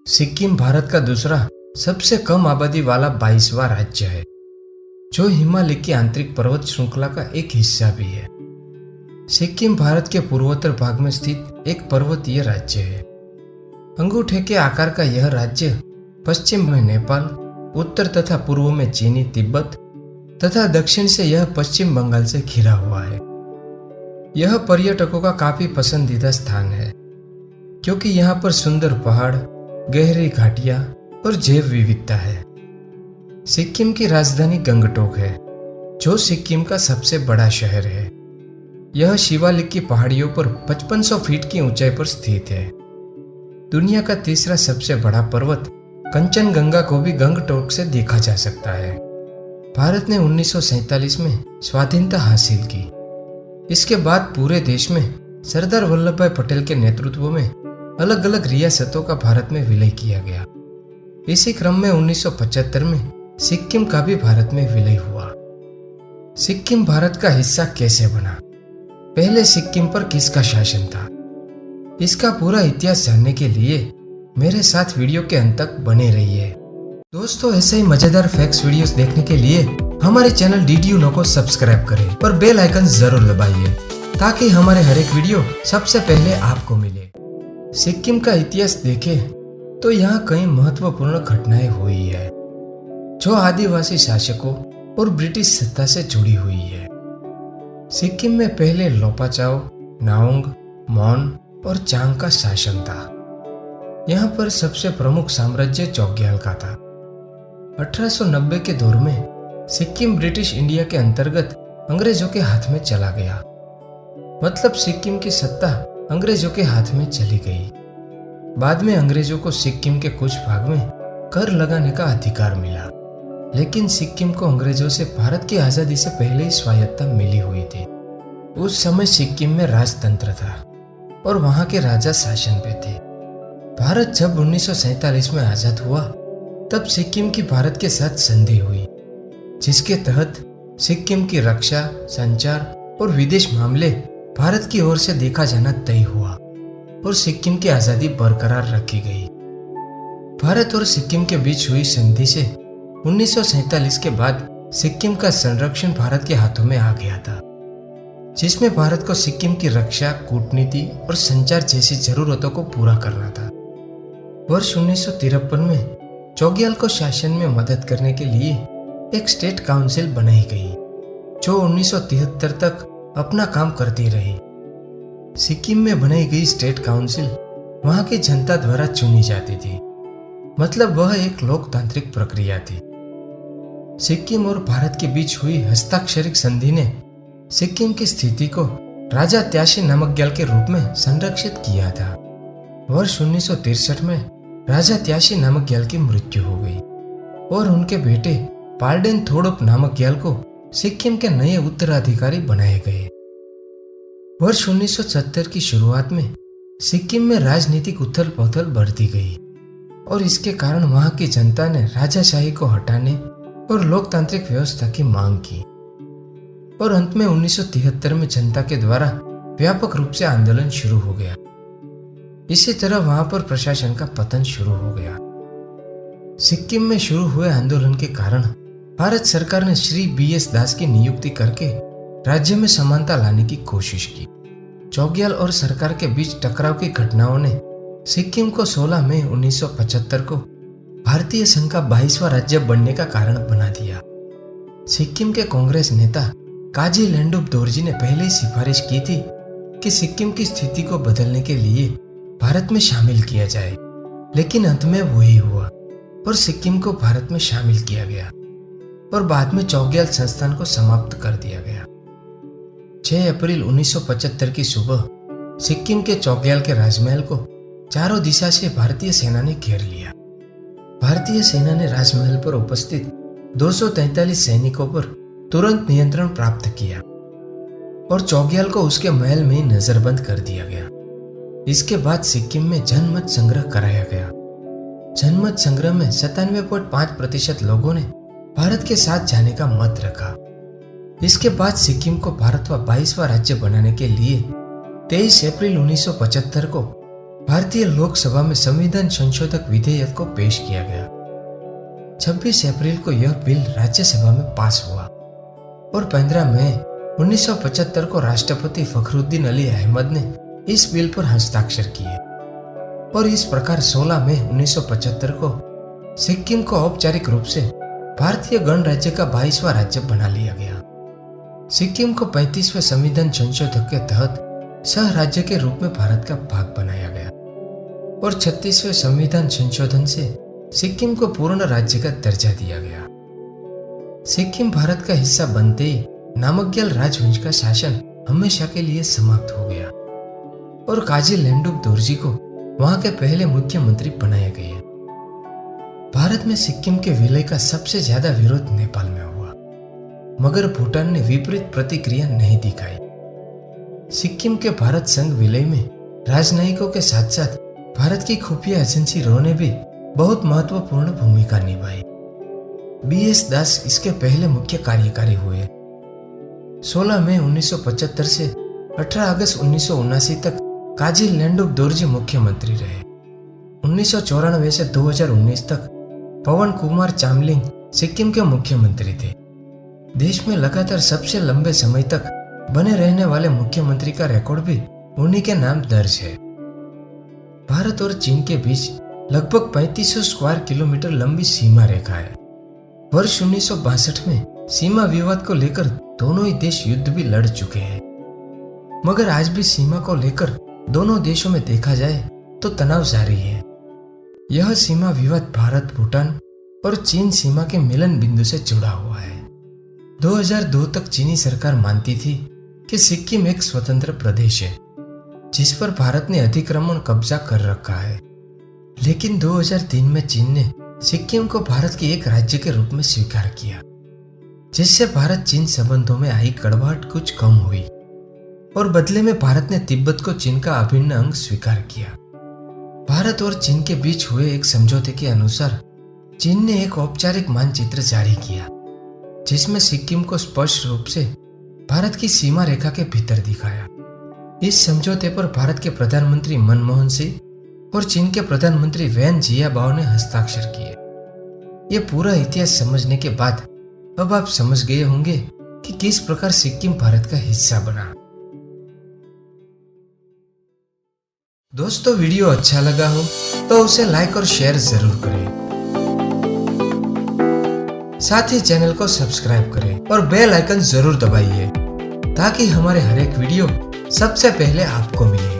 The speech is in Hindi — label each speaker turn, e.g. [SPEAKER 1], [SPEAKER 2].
[SPEAKER 1] सिक्किम भारत का दूसरा सबसे कम आबादी वाला 22वां राज्य है, जो हिमालय की आंतरिक पर्वत श्रृंखला का एक हिस्सा भी है। सिक्किम भारत के पूर्वोत्तर भाग में स्थित एक पर्वतीय राज्य है। अंगूठे के आकार का यह राज्य पश्चिम में नेपाल, उत्तर तथा पूर्व में चीनी तिब्बत तथा दक्षिण से यह पश्चिम बंगाल से घिरा हुआ है। यह पर्यटकों का काफी पसंदीदा स्थान है, क्योंकि यहाँ पर सुंदर पहाड़, गहरी घाटियां और जैव विविधता है। सिक्किम की राजधानी गंगटोक है, जो सिक्किम का सबसे बड़ा शहर है। यह शिवालिक की पहाड़ियों पर 5500 फीट की ऊंचाई पर स्थित है। दुनिया का तीसरा सबसे बड़ा पर्वत कंचनजंगा को भी गंगटोक से देखा जा सकता है। भारत ने 1947 में स्वाधीनता हासिल की। इसके बाद पूरे देश में सरदार वल्लभ भाई पटेल के नेतृत्व में अलग अलग रियासतों का भारत में विलय किया गया। इसी क्रम में 1975 में सिक्किम का भी भारत में विलय हुआ। सिक्किम भारत का हिस्सा कैसे बना? पहले सिक्किम पर किसका शासन था? इसका पूरा इतिहास जानने के लिए मेरे साथ वीडियो के अंत तक बने रहिए। दोस्तों, ऐसे ही मजेदार फैक्ट्स वीडियोस देखने के लिए हमारे चैनल DDU Know को सब्सक्राइब करें और बेल आइकन जरूर दबाइए, ताकि हमारे हर एक वीडियो सबसे पहले आपको मिले। सिक्किम का इतिहास देखें तो यहाँ कई महत्वपूर्ण घटनाएं हुई है, जो आदिवासी शासकों और ब्रिटिश सत्ता से जुड़ी हुई है। सिक्किम में पहले लोपाचाओ, नाओंग, मौन और चांग का शासन था। यहाँ पर सबसे प्रमुख साम्राज्य चोग्याल का था। 1890 के दौर में सिक्किम ब्रिटिश इंडिया के अंतर्गत अंग्रेजों के हाथ में चला गया। मतलब सिक्किम की सत्ता अंग्रेजों के हाथ में चली गई। बाद में अंग्रेजों को सिक्किम के कुछ भाग में कर लगाने का अधिकार मिला, लेकिन सिक्किम को अंग्रेजों से भारत की आजादी से पहले ही स्वायत्तता मिली हुई थी। उस समय सिक्किम में राजतंत्र था और वहां के राजा शासन पे थे। भारत जब 1947 में आजाद हुआ, तब सिक्किम की भारत के साथ संधि हुई, जिसके तहत सिक्किम की रक्षा, संचार और विदेश मामले भारत की ओर से देखा जाना तय हुआ और सिक्किम की आजादी बरकरार रखी गई। भारत और सिक्किम के बीच हुई संधि से 1947 के बाद सिक्किम का संरक्षण भारत के हाथों में आ गया था, जिसमें भारत को सिक्किम की रक्षा, कूटनीति और संचार जैसी जरूरतों को पूरा करना था। वर्ष 1953 में चोग्याल को शासन में मदद करने के लिए एक स्टेट काउंसिल बनाई गई, जो 1973 तक अपना काम करती रही। सिक्किम में बनाई गई स्टेट काउंसिल वहां की जनता द्वारा चुनी जाती थी, मतलब वह एक लोकतांत्रिक प्रक्रिया थी। सिक्किम और भारत के बीच हुई हस्ताक्षरित संधि ने सिक्किम की स्थिति को राजा त्याशी नामग्याल के रूप में संरक्षित किया था। वर्ष 1963 में राजा त्याशी नामग्याल की मृत्यु हो गई और उनके बेटे पाल्डेन थोडोप नामग्याल को सिक्किम के नए उत्तराधिकारी बनाए गए। वर्ष 1970 की शुरुआत में सिक्किम में राजनीतिक उथल पुथल बढ़ती गई और इसके कारण वहां की जनता ने राजाशाही को हटाने और लोकतांत्रिक व्यवस्था की मांग की और अंत में 1973 में जनता के द्वारा व्यापक रूप से आंदोलन शुरू हो गया। इसी तरह वहां पर प्रशासन का पतन शुरू हो गया। सिक्किम में शुरू हुए आंदोलन के कारण भारत सरकार ने श्री BS दास की नियुक्ति करके राज्य में समानता लाने की कोशिश की। चोग्याल और सरकार के बीच टकराव की घटनाओं ने सिक्किम को 16 मई 1975 को भारतीय संघ का 22वां राज्य बनने का कारण बना दिया। सिक्किम के कांग्रेस नेता काजी लेंडुप दोरजी ने पहले ही सिफारिश की थी कि सिक्किम की स्थिति को बदलने के लिए भारत में शामिल किया जाए, लेकिन अंत में वही हुआ और सिक्किम को भारत में शामिल किया गया और बाद में चोग्याल संस्थान को समाप्त कर दिया गया। 6 अप्रैल 1975 की सुबह सिक्किम के चोग्याल के राजमहल को चारों दिशा से भारतीय सेना ने घेर लिया। भारतीय सेना ने राजमहल पर उपस्थित 243 सैनिकों पर तुरंत नियंत्रण प्राप्त किया और चोग्याल को उसके महल में ही नजरबंद कर दिया गया। इसके बाद सिक्किम में जनमत संग्रह कराया गया। जनमत संग्रह में 97.5% लोगों ने भारत के साथ जाने का मत रखा। इसके बाद सिक्किम को भारत का 22वां राज्य बनाने के लिए 23 अप्रैल 1975 को भारतीय लोकसभा में संविधान संशोधक विधेयक को पेश किया गया। 26 अप्रैल को यह बिल राज्यसभा में पास हुआ और 15 मई 1975 को राष्ट्रपति फखरुद्दीन अली अहमद ने इस बिल पर हस्ताक्षर किए और इस प्रकार 16 मई 1975 को सिक्किम को औपचारिक रूप से भारतीय गणराज्य का 22वां राज्य बना लिया गया। सिक्किम को 35वें संविधान संशोधन के तहत सह राज्य के रूप में भारत का भाग बनाया गया और 36वें संविधान संशोधन से सिक्किम को पूर्ण राज्य का दर्जा दिया गया। सिक्किम भारत का हिस्सा बनते ही नामग्याल राजवंश का शासन हमेशा के लिए समाप्त हो गया और काजी लेंडुप दोरजी को वहां के पहले मुख्यमंत्री बनाया गया। भारत में सिक्किम के विलय का सबसे ज्यादा विरोध नेपाल में हुआ, मगर भूटान ने विपरीत प्रतिक्रिया नहीं दिखाई। सिक्किम के भारत संघ विलय में राजनयिकों के साथ साथ भारत की खुफिया एजेंसी रॉ ने भी बहुत महत्वपूर्ण भूमिका निभाई। BS दास इसके पहले मुख्य कार्यकारी हुए। 16 मई 1975 से 18 अगस्त 1979 तक काजी लेंडुप दोरजी मुख्यमंत्री रहे। 1994 से 2019 तक पवन कुमार चामलिंग सिक्किम के मुख्यमंत्री थे। देश में लगातार सबसे लंबे समय तक बने रहने वाले मुख्यमंत्री का रिकॉर्ड भी उन्हीं के नाम दर्ज है। भारत और चीन के बीच लगभग 3500 स्क्वायर किलोमीटर लंबी सीमा रेखा है। वर्ष 1962 में सीमा विवाद को लेकर दोनों ही देश युद्ध भी लड़ चुके हैं, मगर आज भी सीमा को लेकर दोनों देशों में देखा जाए तो तनाव जारी है। यह सीमा विवाद भारत, भूटान और चीन सीमा के मिलन बिंदु से जुड़ा हुआ है। 2002 तक चीनी सरकार मानती थी कि सिक्किम एक स्वतंत्र प्रदेश है जिस पर भारत ने अतिक्रमण कब्जा कर रखा है, लेकिन 2003 में चीन ने सिक्किम को भारत के एक राज्य के रूप में स्वीकार किया, जिससे भारत चीन संबंधों में आई कड़वाहट कुछ कम हुई और बदले में भारत ने तिब्बत को चीन का अभिन्न अंग स्वीकार किया। भारत और चीन के बीच हुए एक समझौते के अनुसार चीन ने एक औपचारिक मानचित्र जारी किया जिसमें सिक्किम को स्पष्ट रूप से भारत की सीमा रेखा के भीतर दिखाया। इस समझौते पर भारत के प्रधानमंत्री मनमोहन सिंह और चीन के प्रधानमंत्री वैन जियाबाओ ने हस्ताक्षर किए। ये पूरा इतिहास समझने के बाद अब आप समझ गए होंगे कि किस प्रकार सिक्किम भारत का हिस्सा बना। दोस्तों, वीडियो अच्छा लगा हो तो उसे लाइक और शेयर जरूर करें। साथ ही चैनल को सब्सक्राइब करें और बेल आइकन जरूर दबाइए ताकि हमारे हर एक वीडियो सबसे पहले आपको मिले।